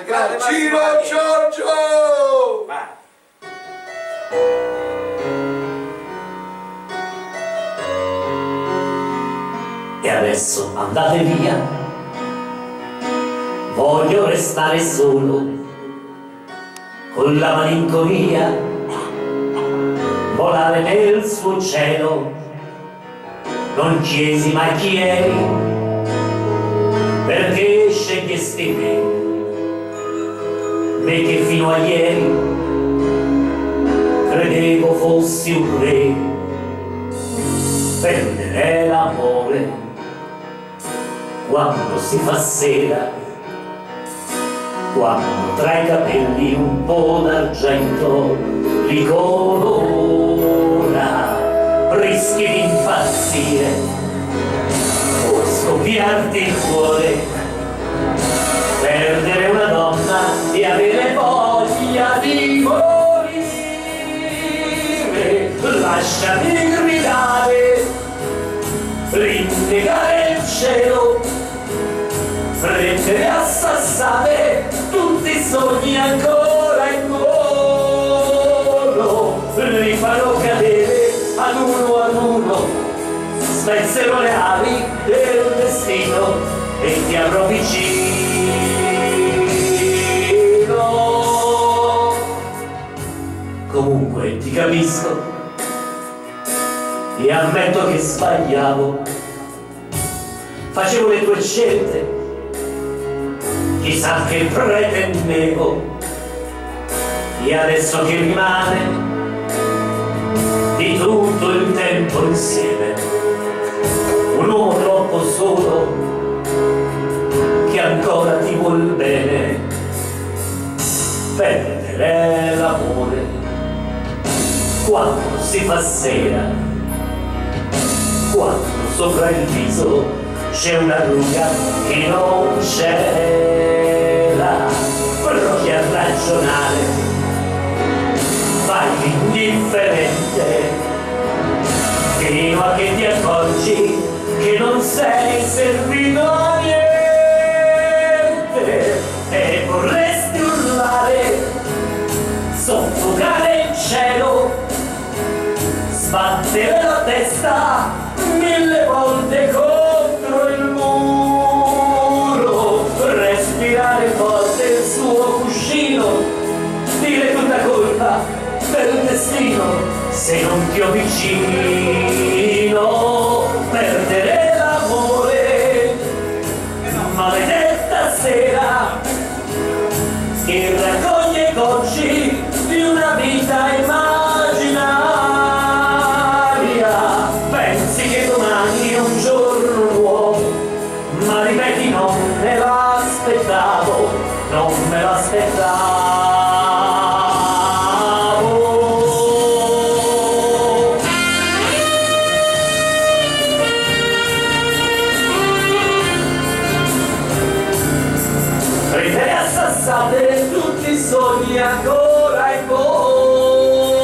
Ciro Giorgio! Vai. E adesso andate via, voglio restare solo, con la malinconia, volare nel suo cielo. Non chiesi mai chi eri, perché scegliesti me che fino a ieri credevo fossi un re. Perdere l'amore quando si fa sera, quando tra i capelli un po' d'argento ricolora, rischi di impazzire o scoppiarti il cuore, perdere una donna e avere voglia di morire. Lasciami gridare, rinnegare il cielo, prendere a sassate tutti i sogni ancora in volo, rifarò cadere ad uno, spezzerò le ali del destino e ti avrò vicino. Comunque ti capisco e ammetto che sbagliavo, facevo le tue scelte, chissà che pretendevo, e adesso che rimane di tutto il tempo insieme, un uomo troppo solo che ancora ti vuol bene. Perdere l'amore quando si fa sera, quando sopra il viso c'è una ruga che non c'era. Provi a ragionare, fai l'indifferente, fino a che ti accorgi che non sei servito a niente e vorresti urlare, soffocare il cielo, sbattere la testa 1000 volte contro il muro, respirare forte il suo cuscino, dire tutta colpa del destino se non ti ho vicino. Perdere l'amore, maledetta sera che raccoglie gocci di una vita immaginaria. Pensi che domani è un giorno nuovo, ma ripeti non me l'aspettavo, non me l'aspettavo. Prendere a sassate tutti i sogni ancora in volo,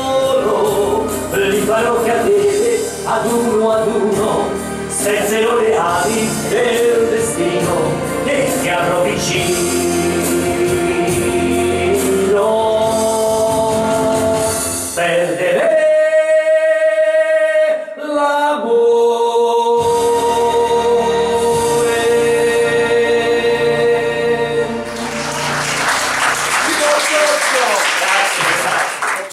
li farò cadere ad uno, spezzerò le ali del destino e ti avrò vicino.